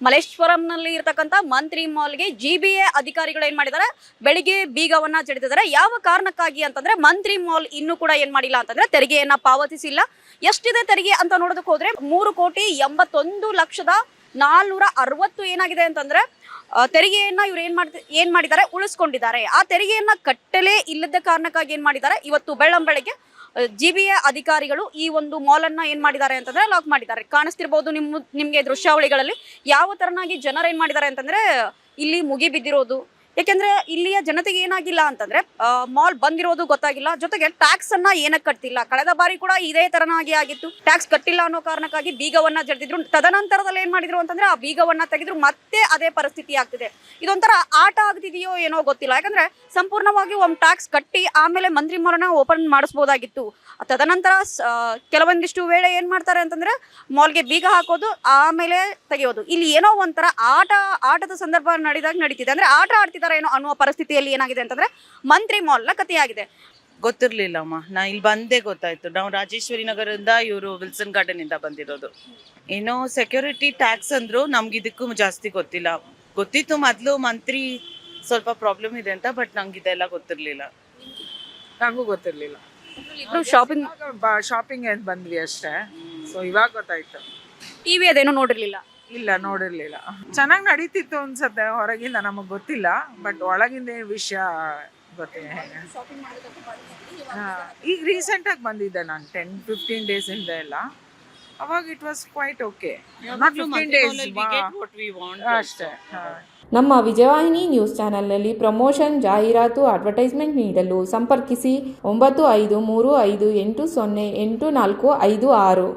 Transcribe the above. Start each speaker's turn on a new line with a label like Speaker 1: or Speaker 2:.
Speaker 1: ಮಲ್ಲೇಶ್ವರಂನಲ್ಲಿ ಇರತಕ್ಕಂತ ಮಂತ್ರಿ ಮಾಲ್ಗೆ ಜಿಬಿಎ ಅಧಿಕಾರಿಗಳು ಏನ್ ಮಾಡಿದ್ದಾರೆ, ಬೆಳಿಗ್ಗೆ ಬೀಗವನ್ನ ಜಡಿದಿದ್ದಾರೆ. ಯಾವ ಕಾರಣಕ್ಕಾಗಿ ಅಂತಂದ್ರೆ ಮಂತ್ರಿ ಮಾಲ್ ಇನ್ನೂ ಕೂಡ ಏನ್ ಮಾಡಿಲ್ಲ ಅಂತಂದ್ರೆ ತೆರಿಗೆಯನ್ನ ಪಾವತಿಸಿಲ್ಲ. ಎಷ್ಟಿದೆ ತೆರಿಗೆ ಅಂತ ನೋಡೋದಕ್ಕೆ ಹೋದ್ರೆ 3,81,460 ಏನಾಗಿದೆ ಅಂತಂದ್ರೆ ತೆರಿಗೆಯನ್ನ ಇವ್ರು ಏನ್ ಮಾಡಿದ್ದಾರೆ, ಉಳಿಸ್ಕೊಂಡಿದ್ದಾರೆ. ಆ ತೆರಿಗೆಯನ್ನ ಕಟ್ಟಲೇ ಇಲ್ಲದ ಕಾರಣಕ್ಕಾಗಿ ಏನ್ ಮಾಡಿದ್ದಾರೆ, ಇವತ್ತು ಬೆಳ್ಳಂಬೆಳಗ್ಗೆ ಜಿಬಿಎ ಅಧಿಕಾರಿಗಳು ಈ ಒಂದು ಮಾಲ್ ಅನ್ನ ಏನ್ ಮಾಡಿದ್ದಾರೆ ಅಂತಂದ್ರೆ ಲಾಕ್ ಮಾಡಿದ್ದಾರೆ. ಕಾಣಿಸ್ತಿರ್ಬೋದು ನಿಮ್ಗೆ ದೃಶ್ಯಾವಳಿಗಳಲ್ಲಿ ಯಾವ ತರನಾಗಿ ಜನರು ಏನ್ ಮಾಡಿದ್ದಾರೆ ಅಂತಂದ್ರೆ ಇಲ್ಲಿ ಮುಗಿ ಬಿದ್ದಿರೋದು. ಯಾಕೆಂದ್ರೆ ಇಲ್ಲಿಯ ಜನತೆಗೆ ಏನಾಗಿಲ್ಲ ಅಂತಂದ್ರೆ ಮಾಲ್ ಬಂದಿರೋದು ಗೊತ್ತಾಗಿಲ್ಲ, ಜೊತೆಗೆ ಟ್ಯಾಕ್ಸ್ ಅನ್ನ ಏನಕ್ಕೆ ಕಟ್ತಿಲ್ಲ. ಕಳೆದ ಬಾರಿ ಕೂಡ ಇದೇ ತರನಾಗಿ ಆಗಿತ್ತು, ಟ್ಯಾಕ್ಸ್ ಕಟ್ಟಿಲ್ಲ ಅನ್ನೋ ಕಾರಣಕ್ಕಾಗಿ ಬೀಗವನ್ನ ಜಡಿದಿದ್ರು. ತದನಂತರದಲ್ಲಿ ಏನ್ ಮಾಡಿದ್ರು ಅಂತಂದ್ರೆ ಆ ಬೀಗವನ್ನ ತೆಗೆದ್ರು, ಮತ್ತೆ ಅದೇ ಪರಿಸ್ಥಿತಿ ಆಗ್ತಿದೆ. ಇದೊಂಥರ ಆಟ ಆಗ್ತಿದೆಯೋ ಏನೋ ಗೊತ್ತಿಲ್ಲ. ಯಾಕಂದ್ರೆ ಸಂಪೂರ್ಣವಾಗಿ ಒಂದು ಟ್ಯಾಕ್ಸ್ ಕಟ್ಟಿ ಆಮೇಲೆ ಮಂತ್ರಿ ಮಾಲ್ನ ಓಪನ್ ಮಾಡಿಸ್ಬೋದಾಗಿತ್ತು. ತದನಂತರ ಕೆಲವೊಂದಿಷ್ಟು ವೇಳೆ ಏನ್ ಮಾಡ್ತಾರೆ ಅಂತಂದ್ರೆ ಮಾಲ್ಗೆ ಬೀಗ ಹಾಕೋದು, ಆಮೇಲೆ ತೆಗೆಯೋದು. ಇಲ್ಲಿ ಏನೋ ಒಂಥರ ಆಟದ ಸಂದರ್ಭ ನಡೀತಿದೆ. ಅಂದ್ರೆ ಆಟ ಆಡ್ತಿದ್ದಾರೆ ಏನೋ ಅನ್ನುವ ಪರಿಸ್ಥಿತಿಯಲ್ಲಿ ಏನಾಗಿದೆ ಅಂತಂದ್ರೆ ಮಂತ್ರಿ ಮಾಲ್ನ ಕಥೆಯಾಗಿದೆ.
Speaker 2: ಗೊತ್ತಿರ್ಲಿಲ್ಲ ಅಮ್ಮ, ನಾ ಇಲ್ಲಿ ಬಂದೇ ಗೊತ್ತಾಯ್ತು. ನಾವು ರಾಜೇಶ್ವರಿ ನಗರದಿಂದ, ಇವರು ವಿಲ್ಸನ್ ಗಾರ್ಡನ್ ಇಂದ ಬಂದಿರೋದು. ಏನೋ ಸೆಕ್ಯೂರಿಟಿ ಟ್ಯಾಕ್ಸ್ ಅಂದ್ರು, ನಮ್ಗೆ ಇದಕ್ಕೂ ಜಾಸ್ತಿ ಗೊತ್ತಿಲ್ಲ. ಗೊತ್ತಿತ್ತು ಮೊದ್ಲು ಮಂತ್ರಿ ಸ್ವಲ್ಪ ಪ್ರಾಬ್ಲಮ್ ಇದೆ ಅಂತ, ಬಟ್ ನಂಗೆ ಇದೆಲ್ಲ ಗೊತ್ತಿರ್ಲಿಲ್ಲ.
Speaker 3: ನಂಗೂ ಗೊತ್ತಿರ್ಲಿಲ್ಲ. ಶಾಪಿಂಗ್ ಅಂತ ಬಂದ್ವಿ ಅಷ್ಟೇ. ಸೊ ಇವಾಗ ಗೊತ್ತಾಯ್ತು.
Speaker 1: ಟಿವಿ ಅದೇನೋ ನೋಡಿರ್ಲಿಲ್ಲ.
Speaker 3: ಇಲ್ಲ, ನೋಡಿರ್ಲಿಲ್ಲ. ಚೆನ್ನಾಗಿ ನಡೀತಿತ್ತು ಅನ್ಸತ್ತೆ ಹೊರಗಿಂದ, ನಮಗ್ ಗೊತ್ತಿಲ್ಲ. ಬಟ್ ಒಳಗಿಂದ ವಿಷಯ ಗೊತ್ತಿಲ್ಲ. ಈಗ ರೀಸೆಂಟ್ ಆಗಿ ಬಂದಿದ್ದೆ ನಾನು 10-15 ಡೇಸ್ ಇಂದ ಎಲ್ಲ. ಅವಾಗ it was quite okay. 15 days ಅಷ್ಟೇ.
Speaker 4: ನಮ್ಮ ವಿಜಯವಾಹಿನಿ ನ್ಯೂಸ್ ಚಾನೆಲ್ನಲ್ಲಿ ಪ್ರಮೋಷನ್, ಜಾಹೀರಾತು, ಅಡ್ವರ್ಟೈಸ್ಮೆಂಟ್ ನೀಡಲು ಸಂಪರ್ಕಿಸಿ 9535808456.